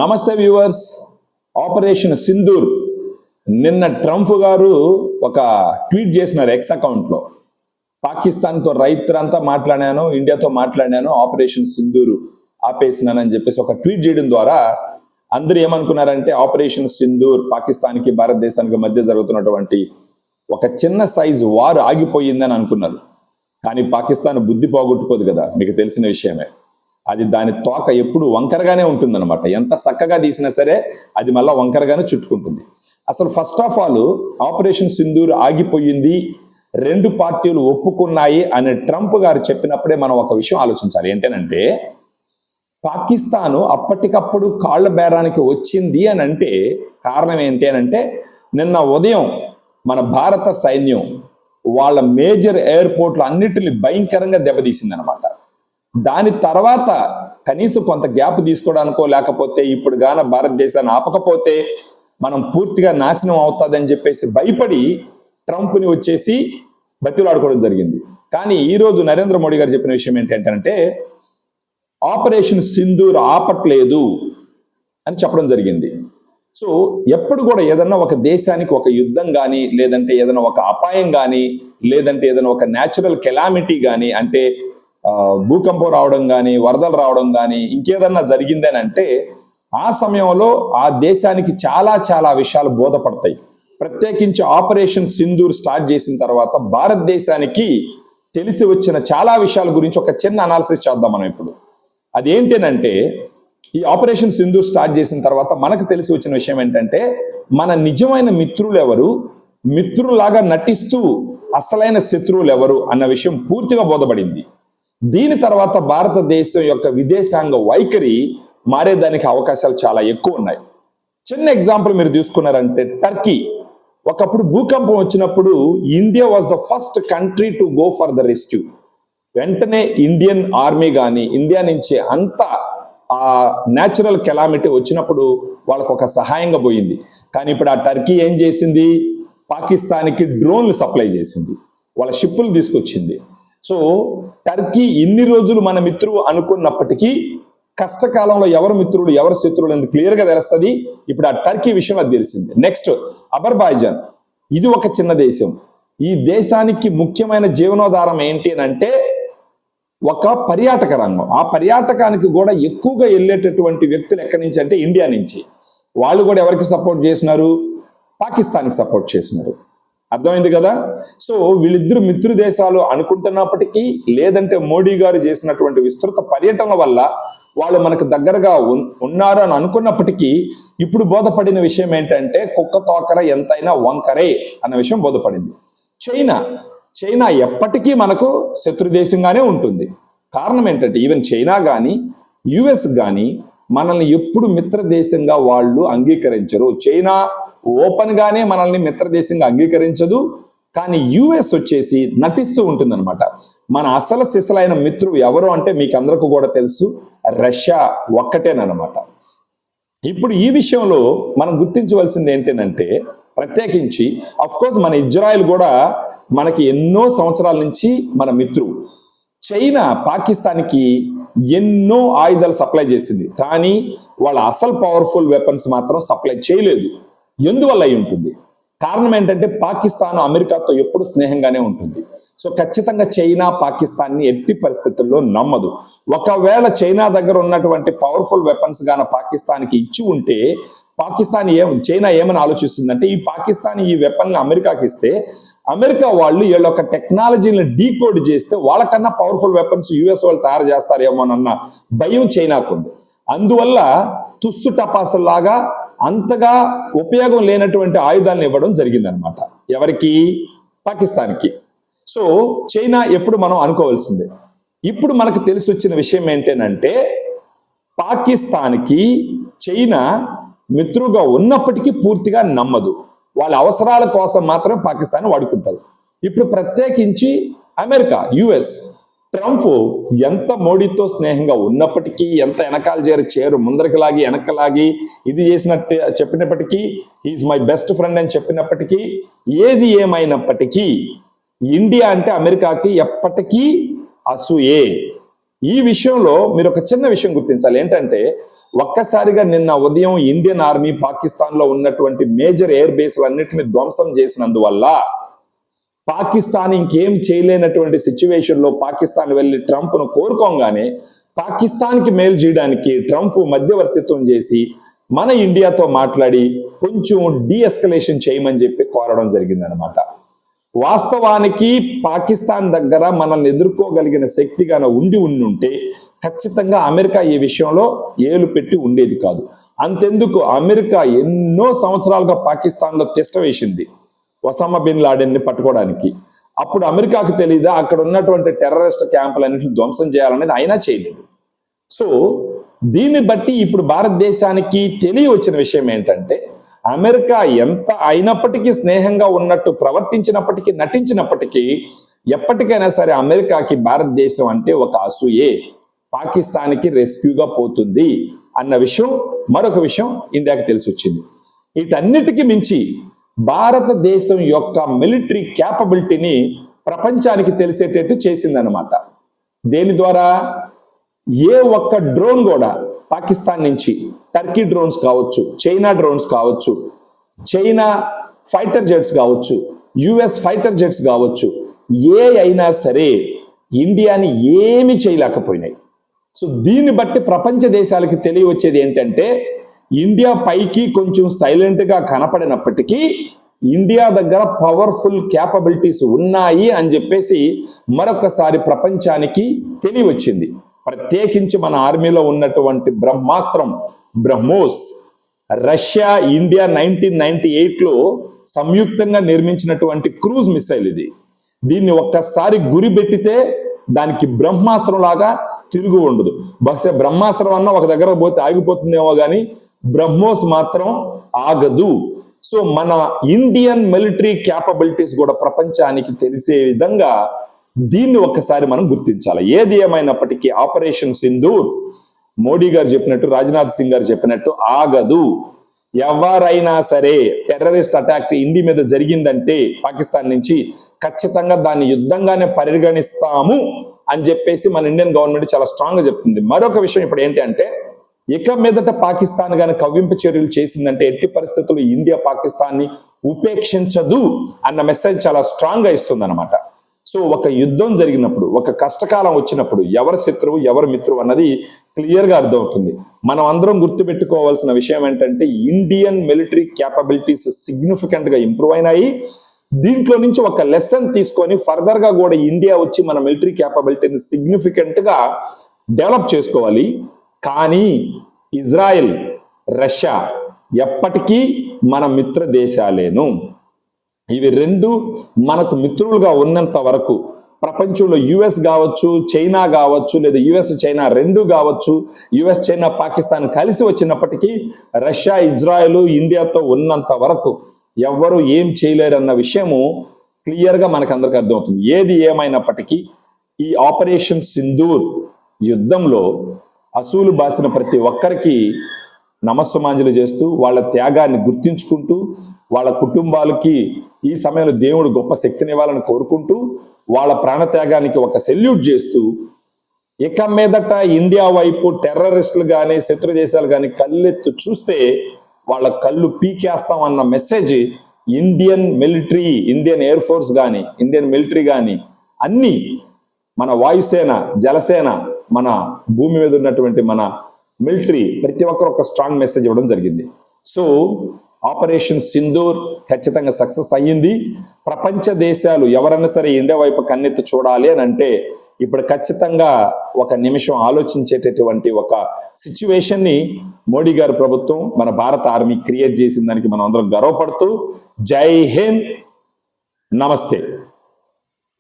నమస్తే viewers. Operation Sindoor నిన్న Trump గారు ఒక ట్వీట్ చేసినారు ఎక్స్ అకౌంట్లో. పాకిస్తాన్తో రైతులంతా మాట్లాడాను, ఇండియాతో మాట్లాడాను, ఆపరేషన్ సింధూర్ ఆపేసినానని చెప్పేసి ఒక ట్వీట్ చేయడం ద్వారా అందరూ ఏమనుకున్నారంటే ఆపరేషన్ సింధూర్ పాకిస్తాన్కి భారతదేశానికి మధ్య జరుగుతున్నటువంటి ఒక చిన్న సైజు వార్ ఆగిపోయిందని అనుకున్నారు. కానీ పాకిస్తాన్ బుద్ధి పోగొట్టుకోదు కదా, మీకు తెలిసిన విషయమే. అది దాని తోక ఎప్పుడు వంకరగానే ఉంటుందన్నమాట. ఎంత చక్కగా తీసినా సరే అది మళ్ళీ వంకరగానే చుట్టుకుంటుంది. అసలు first of all operation Sindoor ఆగిపోయింది, రెండు పార్టీలు ఒప్పుకున్నాయి అని ట్రంప్ గారు చెప్పినప్పుడే మనం ఒక విషయం ఆలోచించాలి. ఏంటంటే పాకిస్తాను అప్పటికప్పుడు కాళ్ల బేరానికి వచ్చింది అని అంటే కారణం ఏంటి అని అంటే నిన్న ఉదయం మన భారత సైన్యం వాళ్ళ మేజర్ ఎయిర్పోర్ట్లు అన్నిటిని భయంకరంగా దెబ్బతీసింది అనమాట. దాని తర్వాత కనీసం కొంత గ్యాప్ తీసుకోవడానికో లేకపోతే ఇప్పుడు గాన భారతదేశాన్ని ఆపకపోతే మనం పూర్తిగా నాశనం అవుతుందని చెప్పేసి భయపడి ట్రంప్ని వచ్చేసి బతిలాడుకోవడం జరిగింది. కానీ ఈరోజు నరేంద్ర మోడీ గారు చెప్పిన విషయం ఏంటంటే ఆపరేషన్ సింధూర్ ఆపట్లేదు అని చెప్పడం జరిగింది. సో ఎప్పుడు కూడా ఏదన్నా ఒక దేశానికి ఒక యుద్ధం కానీ, లేదంటే ఏదైనా ఒక అపాయం కానీ, లేదంటే ఏదైనా ఒక న్యాచురల్ కెలామిటీ కానీ, అంటే భూకంపం రావడం కానీ, వరదలు రావడం కానీ, ఇంకేదన్నా జరిగిందని అంటే ఆ సమయంలో ఆ దేశానికి చాలా చాలా విషయాలు బోధపడతాయి. ప్రత్యేకించి ఆపరేషన్ సింధూర్ స్టార్ట్ చేసిన తర్వాత భారతదేశానికి తెలిసి వచ్చిన చాలా విషయాల గురించి ఒక చిన్న అనాలిసిస్ చేద్దాం మనం ఇప్పుడు. అదేంటేనంటే ఈ ఆపరేషన్ సింధూర్ స్టార్ట్ చేసిన తర్వాత మనకు తెలిసి వచ్చిన విషయం ఏంటంటే మన నిజమైన మిత్రులు ఎవరు, మిత్రులాగా నటిస్తూ అసలైన శత్రువులు ఎవరు అన్న విషయం పూర్తిగా బోధపడింది. దీని తర్వాత భారతదేశం యొక్క విదేశాంగ వైఖరి మారేదానికి అవకాశాలు చాలా ఎక్కువ ఉన్నాయి. చిన్న ఎగ్జాంపుల్ మీరు తీసుకున్నారంటే టర్కీ. ఒకప్పుడు భూకంపం వచ్చినప్పుడు India was the first country to go for the rescue. వెంటనే ఇండియన్ ఆర్మీ కానీ ఇండియా నుంచి అంతా ఆ న్యాచురల్ కెలామిటీ వచ్చినప్పుడు వాళ్ళకు ఒక సహాయంగా పోయింది. కానీ ఇప్పుడు ఆ టర్కీ ఏం చేసింది, పాకిస్తాన్కి డ్రోన్లు సప్లై చేసింది, వాళ్ళ షిప్పులు తీసుకొచ్చింది. సో టర్కీ ఇన్ని రోజులు మన మిత్రుడు అనుకున్నప్పటికీ కష్టకాలంలో ఎవరు మిత్రుడు ఎవరు శత్రువులు ఎందుకు క్లియర్గా తెలుస్తుంది. ఇప్పుడు ఆ టర్కీ విషయం అది తెలిసింది. Next Azerbaijan. ఇది ఒక చిన్న దేశం. ఈ దేశానికి ముఖ్యమైన జీవనోధారం ఏంటి అని అంటే ఒక పర్యాటక రంగం. ఆ పర్యాటకానికి కూడా ఎక్కువగా వెళ్ళేటటువంటి వ్యక్తులు ఎక్కడి నుంచి అంటే ఇండియా నుంచి. వాళ్ళు కూడా ఎవరికి సపోర్ట్ చేసినారు, పాకిస్తాన్కి సపోర్ట్ చేసినారు. అర్థమైంది కదా. సో వీళ్ళిద్దరు మిత్రు దేశాలు అనుకుంటున్నప్పటికీ, లేదంటే మోడీ గారు చేసినటువంటి విస్తృత పర్యటన వల్ల వాళ్ళు మనకు దగ్గరగా ఉన్నారు అని అనుకున్నప్పటికీ ఇప్పుడు బోధపడిన విషయం ఏంటంటే కుక్క తోకర ఎంతైనా వంకరే అన్న విషయం బోధపడింది. చైనా ఎప్పటికీ మనకు శత్రు దేశంగానే ఉంటుంది. కారణం ఏంటంటే ఈవెన్ చైనా కానీ యుఎస్ కానీ మనల్ని ఎప్పుడు మిత్ర దేశంగా వాళ్ళు అంగీకరించరు. చైనా ఓపెన్ గానే మనల్ని మిత్ర దేశంగా అంగీకరించదు. కానీ యుఎస్ వచ్చేసి నటిస్తూ ఉంటుంది అనమాట. మన అసలు సిసలైన మిత్రుడు ఎవరు అంటే మీకు అందరికీ కూడా తెలుసు, రష్యా ఒక్కటేనమాట. ఇప్పుడు ఈ విషయంలో మనం గుర్తించవలసింది ఏంటంటే ప్రత్యేకించి అఫ్ కోర్స్ మన ఇజ్రాయెల్ కూడా మనకి ఎన్నో సంవత్సరాల నుంచి మన మిత్రుడు. చైనా పాకిస్తాన్కి ఎన్నో ఆయుధాలు సప్లై చేసింది, కానీ వాళ్ళ అసలు పవర్ఫుల్ వెపన్స్ మాత్రం సప్లై చేయలేదు. ఎందువల్ల అయి ఉంటుంది? కారణం ఏంటంటే పాకిస్తాన్ అమెరికాతో ఎప్పుడు స్నేహంగానే ఉంటుంది. సో ఖచ్చితంగా చైనా పాకిస్తాన్ని ఎట్టి పరిస్థితుల్లో నమ్మదు. ఒకవేళ చైనా దగ్గర ఉన్నటువంటి పవర్ఫుల్ వెపన్స్ గాన పాకిస్తాన్కి ఇచ్చి ఉంటే చైనా ఏమని ఆలోచిస్తుందంటే ఈ పాకిస్తాన్ ఈ వెపన్ అమెరికాకి ఇస్తే అమెరికా వాళ్ళు వీళ్ళ ఒక టెక్నాలజీని డీకోడ్ చేస్తే వాళ్ళకన్నా పవర్ఫుల్ వెపన్స్ యుఎస్ వాళ్ళు తయారు చేస్తారేమోనన్న భయం చైనాకు ఉంది. అందువల్ల తుస్సు టపాసులాగా అంతగా ఉపయోగం లేనటువంటి ఆయుధాలను ఇవ్వడం జరిగిందనమాట. ఎవరికి? పాకిస్తాన్కి. సో చైనా ఎప్పుడు మనం అనుకోవాల్సిందే. ఇప్పుడు మనకు తెలిసి వచ్చిన విషయం ఏంటంటే పాకిస్తాన్కి చైనా మిత్రుగా ఉన్నప్పటికీ పూర్తిగా నమ్మదు. వాళ్ళ అవసరాల కోసం మాత్రం పాకిస్తాన్ వాడుకుంటారు. ఇప్పుడు ప్రత్యేకించి అమెరికా, యుఎస్, ట్రంప్ ఎంత మోడీతో స్నేహంగా ఉన్నప్పటికీ, ఎంత వెనకాల చేరు ముందరికి లాగి వెనకలాగి ఇది చేసినట్టు చెప్పినప్పటికీ, హీఈస్ మై బెస్ట్ ఫ్రెండ్ అని చెప్పినప్పటికీ, ఏది ఏమైనప్పటికీ ఇండియా అంటే అమెరికాకి ఎప్పటికీ అసూయే. ఈ విషయంలో మీరు ఒక చిన్న విషయం గుర్తించాలి. ఏంటంటే ఒక్కసారిగా నిన్న ఉదయం ఇండియన్ ఆర్మీ పాకిస్తాన్ లో ఉన్నటువంటి మేజర్ ఎయిర్ బేస్లన్నిటిని ధ్వంసం చేసినందువల్ల పాకిస్తాన్ ఇంకేం చేయలేనటువంటి సిచ్యువేషన్ లో పాకిస్తాన్ వెళ్లి ట్రంప్ ను కోరుకోగానే పాకిస్తాన్ కి మేలు చేయడానికి ట్రంప్ మధ్యవర్తిత్వం చేసి మన ఇండియాతో మాట్లాడి కొంచెం డీఎస్కలేషన్ చేయమని చెప్పి కోరడం జరిగిందనమాట. వాస్తవానికి పాకిస్తాన్ దగ్గర మనల్ని ఎదుర్కోగలిగిన శక్తిగాన ఉంటే ఖచ్చితంగా అమెరికా ఈ విషయంలో ఏలు పెట్టి ఉండేది కాదు. అంతెందుకు, అమెరికా ఎన్నో సంవత్సరాలుగా పాకిస్తాన్లో తిష్ట వేసింది ఒసామా బిన్ లాడెన్ ని పట్టుకోవడానికి. అప్పుడు అమెరికాకు తెలియదా అక్కడ ఉన్నటువంటి టెర్రరిస్ట్ క్యాంపులన్నింటిని ధ్వంసం చేయాలనేది అయినా చేయలేదు. సో దీన్ని బట్టి ఇప్పుడు భారతదేశానికి తెలియవచ్చిన విషయం ఏంటంటే, అమెరికా ఎంత అయినప్పటికీ స్నేహంగా ఉన్నట్టు ప్రవర్తించినప్పటికీ నటించినప్పటికీ ఎప్పటికైనా సరే అమెరికాకి భారతదేశం అంటే ఒక అసూయే, పాకిస్తాన్కి రెస్క్యూగా పోతుంది అన్న విషయం, మరొక విషయం ఇండియాకి తెలిసి వచ్చింది. వీటన్నిటికీ మించి భారతదేశం యొక్క మిలిటరీ క్యాపబిలిటీని ప్రపంచానికి తెలిసేటట్టు చేసిందనమాట. దేని ద్వారా? ఏ ఒక్క డ్రోన్ కూడా పాకిస్తాన్ నుంచి, టర్కీ డ్రోన్స్ కావచ్చు, చైనా డ్రోన్స్ కావచ్చు, చైనా ఫైటర్ జెట్స్ కావచ్చు, యుఎస్ ఫైటర్ జెట్స్ కావచ్చు, ఏ అయినా సరే ఇండియాని ఏమి చేయలేకపోయినాయి. సో దీన్ని బట్టి ప్రపంచ దేశాలకి తెలియవచ్చేది ఏంటంటే, ఇండియా పైకి కొంచెం సైలెంట్ గా కనపడినప్పటికీ ఇండియా దగ్గర పవర్ఫుల్ క్యాపబిలిటీస్ ఉన్నాయి అని చెప్పేసి మరొకసారి ప్రపంచానికి తెలియవచ్చింది. ప్రత్యేకించి మన ఆర్మీలో ఉన్నటువంటి బ్రహ్మాస్త్రం బ్రహ్మోస్, రష్యా ఇండియా 1998లో సంయుక్తంగా నిర్మించినటువంటి క్రూజ్ మిసైల్ ఇది. దీన్ని ఒక్కసారి గురి పెట్టితే దానికి బ్రహ్మాస్త్రం లాగా తిరుగు ఉండదు. బహుశా బ్రహ్మాస్త్రం అన్న ఒక దగ్గర పోతే ఆగిపోతుందేమో కానీ బ్రహ్మోస్ మాత్రం ఆగదు. సో మన ఇండియన్ మిలిటరీ క్యాపబిలిటీస్ కూడా ప్రపంచానికి తెలిసే విధంగా దీన్ని ఒక్కసారి మనం గుర్తించాలి. ఏది ఏమైనప్పటికీ ఆపరేషన్ సింధూర్ మోడీ గారు చెప్పినట్టు, రాజ్నాథ్ సింగ్ గారు చెప్పినట్టు ఆగదు. ఎవరైనా సరే టెర్రరిస్ట్ అటాక్ ఇండియా మీద జరిగిందంటే పాకిస్తాన్ నుంచి ఖచ్చితంగా దాన్ని యుద్ధంగానే పరిగణిస్తాము అని చెప్పేసి మన ఇండియన్ గవర్నమెంట్ చాలా స్ట్రాంగ్ గా చెప్తుంది. మరొక విషయం ఇప్పుడు ఏంటి అంటే, ఇక మీదట పాకిస్తాన్ గాని కవ్వింపు చర్యలు చేసిందంటే ఎట్టి పరిస్థితుల్లో ఇండియా పాకిస్తాన్ ని ఉపేక్షించదు అన్న మెసేజ్ చాలా స్ట్రాంగ్ గా ఇస్తుంది అనమాట. సో ఒక యుద్ధం జరిగినప్పుడు, ఒక కష్టకాలం వచ్చినప్పుడు ఎవరు శత్రువు ఎవరు మిత్రువు అన్నది క్లియర్ గా అర్థమవుతుంది. మనం అందరం గుర్తుపెట్టుకోవాల్సిన విషయం ఏంటంటే, ఇండియన్ మిలిటరీ క్యాపబిలిటీస్ సిగ్నిఫికెంట్ గా ఇంప్రూవ్ అయినాయి. దీంట్లో నుంచి ఒక లెసన్ తీసుకొని ఫర్దర్ గా కూడా ఇండియా వచ్చి మన మిలిటరీ క్యాపబిలిటీని సిగ్నిఫికెంట్ గా డెవలప్ చేసుకోవాలి. కానీ ఇజ్రాయెల్, రష్యా ఎప్పటికీ మన మిత్ర దేశాలేను. ఇవి రెండు మనకు మిత్రులుగా ఉన్నంత వరకు ప్రపంచంలో యుఎస్ కావచ్చు, చైనా కావచ్చు, లేదా యుఎస్ చైనా రెండు కావచ్చు, యుఎస్ చైనా పాకిస్తాన్ కలిసి వచ్చినప్పటికీ రష్యా ఇజ్రాయెల్ ఇండియాతో ఉన్నంత వరకు ఎవ్వరూ ఏం చేయలేరన్న విషయము క్లియర్ గా మనకు అందరికి అర్థమవుతుంది. ఏది ఏమైనప్పటికీ ఈ ఆపరేషన్ సింధూర్ యుద్ధంలో అసూలు బాసిన ప్రతి ఒక్కరికి నమస్సుమాంజలు చేస్తూ, వాళ్ళ త్యాగాన్ని గుర్తించుకుంటూ, వాళ్ళ కుటుంబాలకి ఈ సమయంలో దేవుడు గొప్ప శక్తినివ్వాలని కోరుకుంటూ, వాళ్ళ ప్రాణత్యాగానికి ఒక సెల్యూట్ చేస్తూ, ఇక మీదట ఇండియా వైపు టెర్రరిస్టులు కానీ శత్రు దేశాలు కానీ కళ్ళెత్తు చూస్తే వాళ్ళ కళ్ళు పీకేస్తాం అన్న message Indian military, Indian air force కానీ, ఇండియన్ మిలిటరీ కానీ అన్ని మన వాయుసేన, జలసేన, మన భూమి మీద ఉన్నటువంటి మన మిలిటరీ ప్రతి ఒక్కరు ఒక స్ట్రాంగ్ మెసేజ్ ఇవ్వడం జరిగింది. సో ఆపరేషన్ సింధూర్ ఖచ్చితంగా సక్సెస్ అయ్యింది. ప్రపంచ దేశాలు ఎవరైనా సరే ఇండియా వైపు కన్నెత్తి చూడాలి అని అంటే ఇప్పుడు ఖచ్చితంగా ఒక నిమిషం ఆలోచించేటటువంటి ఒక సిచ్యువేషన్ ని మోడీ గారి ప్రభుత్వం, మన భారత ఆర్మీ క్రియేట్ చేసిన దానికి మనం అందరం గర్వపడుతూ, జై హింద్, నమస్తే.